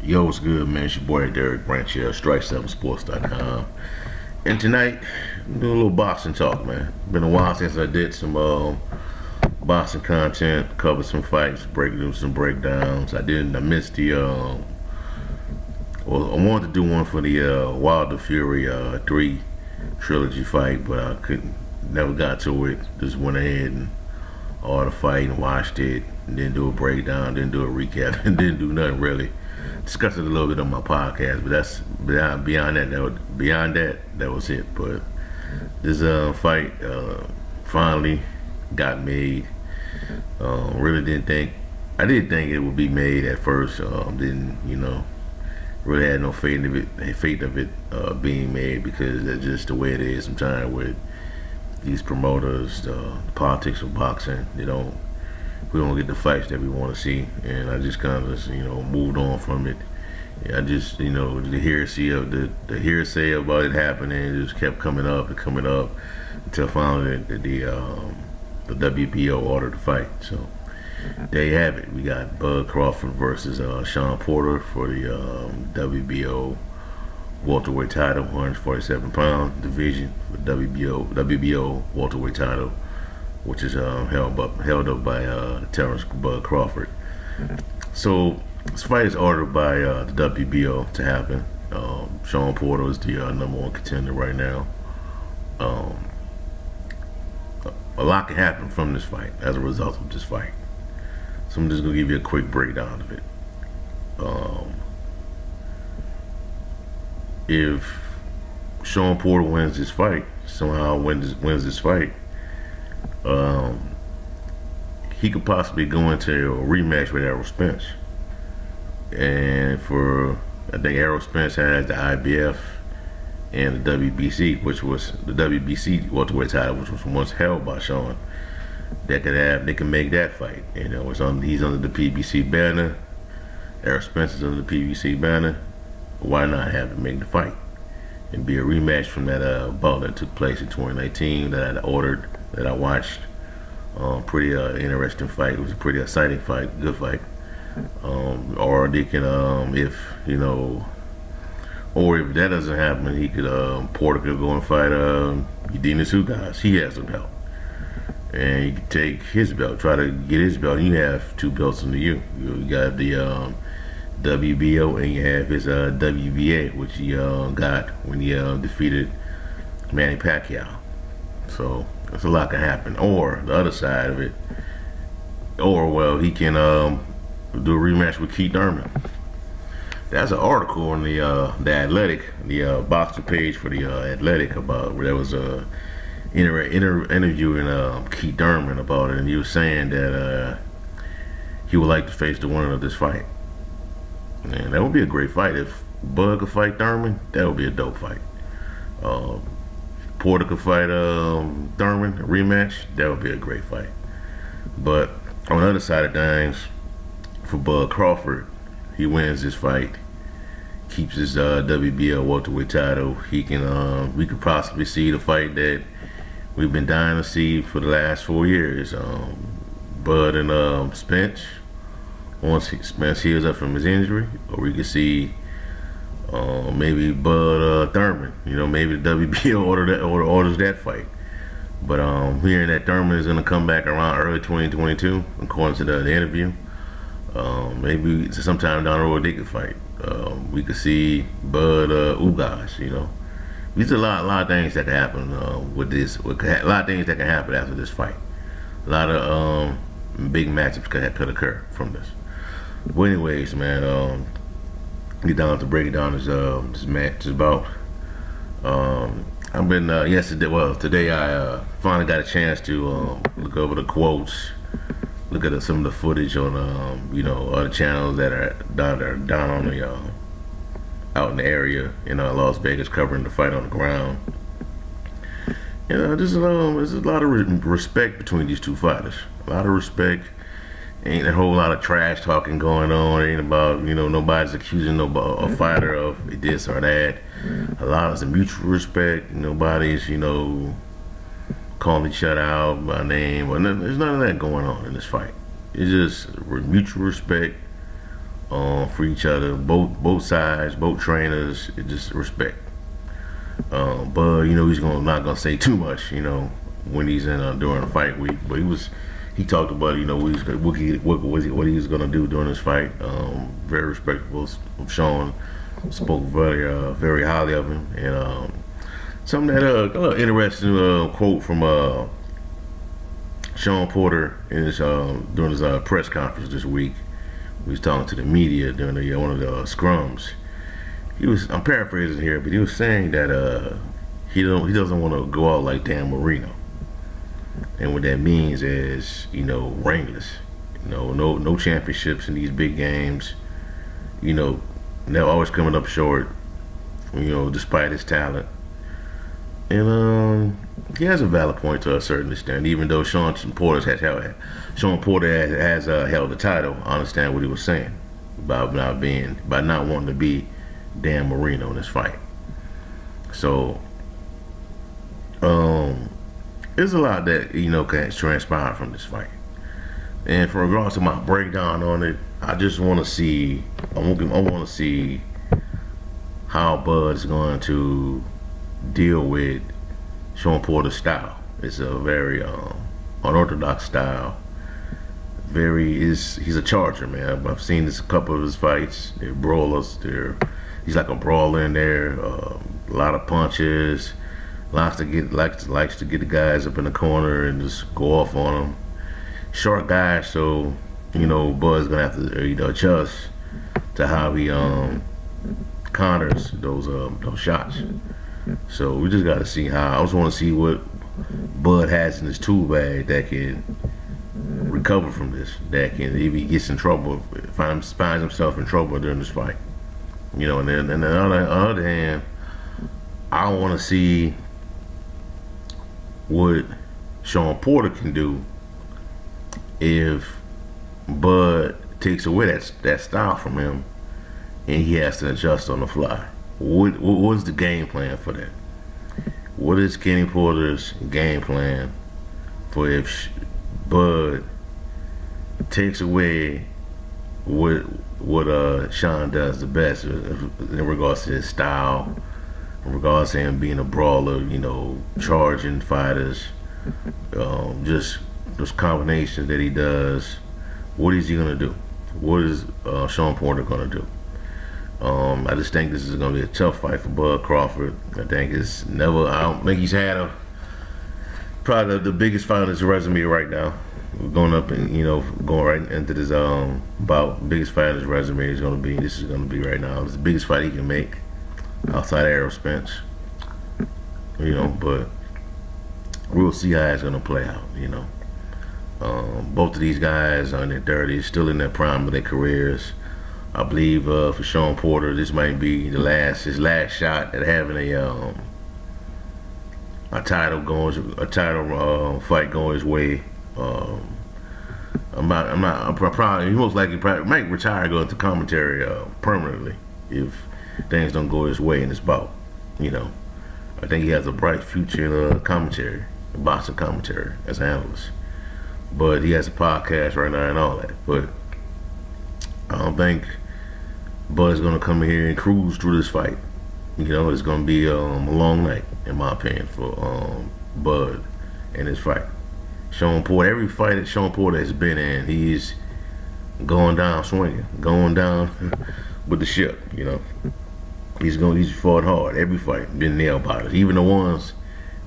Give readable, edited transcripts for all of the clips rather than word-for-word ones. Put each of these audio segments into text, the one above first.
Yo, what's good, man? It's your boy Derek Branch here, Strike7Sports.com. And tonight, I'm doing a little boxing talk, man. Been a while since I did some boxing content, covered some fights, do some breakdowns. I missed the, well, I wanted to do one for the Wilder Fury 3 trilogy fight, but I never got to it. Just went ahead and all the fight and watched it, and didn't do a breakdown, didn't do a recap, and didn't do nothing really. Discussed it a little bit on my podcast, but that's beyond that. That was it. But this fight finally got made. Really didn't think. I did think it would be made at first. Didn't really had no faith of it being made, because that's just the way it is sometimes with these promoters. The politics of boxing. We don't get the fights that we want to see, and I just kind of moved on from it. I just the hearsay about it happening just kept coming up until finally the WBO ordered the fight. So there you have it. We got Bud Crawford versus Shawn Porter for the WBO welterweight title, 147-pound division for WBO welterweight title, which is held up by Terence Crawford. So this fight is ordered by the WBO to happen. Shawn Porter is the #1 contender right now. A lot can happen from this fight as a result of this fight. So I'm just gonna give you a quick breakdown of it. If Shawn Porter wins this fight, somehow wins this fight, he could possibly go into a rematch with Errol Spence. And I think Errol Spence has the IBF and the WBC, which was the WBC welterweight title, which was once held by Shawn. They can make that fight. He's under the PBC banner. Errol Spence is under the PBC banner. Why not have him make the fight and be a rematch from that bout that took place in 2019 that I watched? Pretty interesting fight. It was a pretty exciting fight, good fight. Or they can, or if that doesn't happen, he could, Porter could go and fight Udinese Ugas. He has a belt, and you can take his belt, try to get his belt. You have two belts under you. You got the WBO, and you have his WBA, which he got when he defeated Manny Pacquiao. So that's a lot can happen. Or the other side of it, he can do a rematch with Keith Thurman. That's an article on the Athletic, the boxing page for the Athletic, about where there was a interviewing Keith Thurman about it, and he was saying that he would like to face the winner of this fight. And that would be a great fight. If Bud could fight Thurman, that would be a dope fight. Porter could fight Thurman, a rematch, that would be a great fight. But on the other side of things, for Bud Crawford, he wins this fight, keeps his WBO welterweight title. We could possibly see the fight that we've been dying to see for the last 4 years. Bud and Spence, once Spence heals up from his injury, or we could see maybe Bud Thurman. Maybe the WBO orders that fight. But hearing that Thurman is going to come back around early 2022, according to the interview, maybe sometime down the road they could fight. We could see Bud Ugas. These are a lot of things that can happen with this. A lot of things that can happen after this fight. A lot of big matchups could occur from this. But anyways, man, get down to breaking down this match, this bout. I've been today I finally got a chance to look over the quotes, look at some of the footage on other channels that are down on the out in the area in Las Vegas, covering the fight on the ground. There's a lot of respect between these two fighters. A lot of respect. Ain't a whole lot of trash talking going on. Ain't about nobody's accusing a fighter of this or that. A lot of mutual respect. Nobody's calling each other out by name. There's none of that going on in this fight. It's just mutual respect. for each other, both sides, both trainers. It just respect. Bud, you know, he's not gonna say too much, you know, when he's in during the fight week. But he talked about, you know, what he was gonna do during this fight. Very respectable of Shawn. Spoke very highly of him, and something that interesting quote from Shawn Porter in his during his press conference this week. He was talking to the media during one of the scrums. I'm paraphrasing here, but he was saying that he doesn't want to go out like Dan Marino, and what that means is, you know, ringless, you know, no championships in these big games, you know, they're always coming up short, you know, despite his talent. And he has a valid point to a certain extent, even though Shawn Porter has held the title. I understand what he was saying about not wanting to be Dan Marino in this fight. So there's a lot that, you know, can transpire from this fight. And for regards to my breakdown on it, I just want to see. I want to see how Bud's going to deal with Shawn Porter's style. It's a very unorthodox style. He's a charger, man. I've seen this a couple of his fights. They're brawlers. He's like a brawler in there. A lot of punches. Likes to get the guys up in the corner and just go off on them. Short guy, so, you know, Bud's gonna have to, you know, adjust to how he counters those shots. So we just gotta see how. I just want to see what Bud has in his tool bag that can recover from this. That can, if he gets in trouble, finds himself in trouble during this fight. You know, and then on the other hand, I want to see what Shawn Porter can do if Bud takes away that style from him and he has to adjust on the fly. What's the game plan for that? What is Kenny Porter's game plan for if Bud takes away what Shawn does the best in regards to his style, in regards to him being a brawler, you know, charging fighters, just those combinations that he does? What is he gonna do? What is Shawn Porter gonna do? I just think this is gonna be a tough fight for Bud Crawford. I don't think he's had probably the biggest fight on his resume right now. We're going up and, you know, going right into this about biggest fight on his resume is gonna be. This is gonna be right now. It's the biggest fight he can make outside of Errol Spence. You know, but we'll see how it's gonna play out. You know, both of these guys are in their 30s, still in their prime of their careers. I believe for Shawn Porter, this might be his last shot at having a title fight going his way. I'm probably, he most likely might retire, go into commentary permanently if things don't go his way in this bout. You know, I think he has a bright future in commentary, boxing commentary as an analyst. But he has a podcast right now and all that. But I don't think Bud's gonna come in here and cruise through this fight. You know, it's gonna be a long night, in my opinion, for Bud in this fight. Shawn Porter, every fight that Shawn Porter has been in, he's going down swinging, going down with the ship. You know, he's fought hard. Every fight been nail biters. Even the ones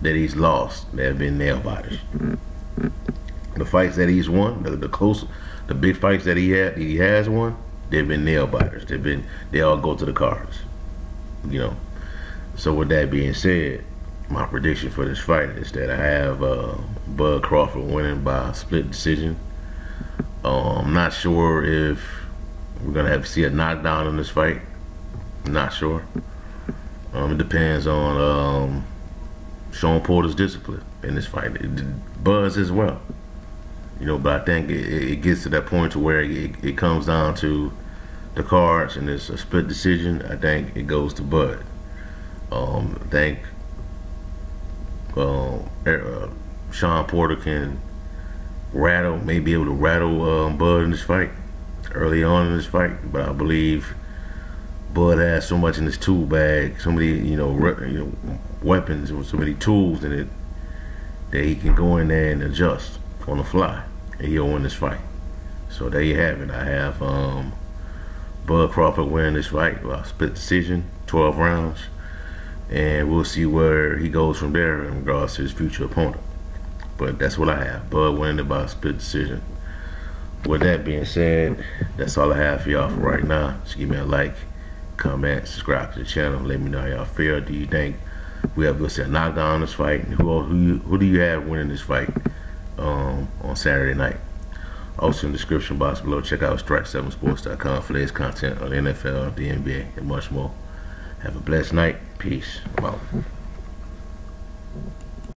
that he's lost, they have been nail biters. The fights that he's won, the big fights that he has won, they've been nail biters. They all go to the cards. You know. So with that being said, my prediction for this fight is that I have Bud Crawford winning by a split decision. I'm not sure if we're gonna have to see a knockdown in this fight. I'm not sure. It depends on Shawn Porter's discipline in this fight. Bud's as well. You know, but I think it gets to that point to where it comes down to the cards and it's a split decision. I think it goes to Bud. I think Shawn Porter can may be able to rattle Bud in this fight. early on in this fight, but I believe Bud has so much in his tool bag, so many weapons or so many tools in it that he can go in there and adjust on the fly, and he'll win this fight. So there you have it. I have Bud Crawford winning this fight by split decision, 12 rounds, and we'll see where he goes from there in regards to his future opponent. But that's what I have. Bud winning it by split decision. With that being said, that's all I have for y'all for right now. Just give me a like, comment, subscribe to the channel. Let me know how y'all feel. Do you think we have a knockdown in this fight? And who do you have winning this fight on Saturday night? Also in the description box below, check out strike7sports.com for latest content on the NFL, the NBA, and much more. Have a blessed night. Peace. I'm out.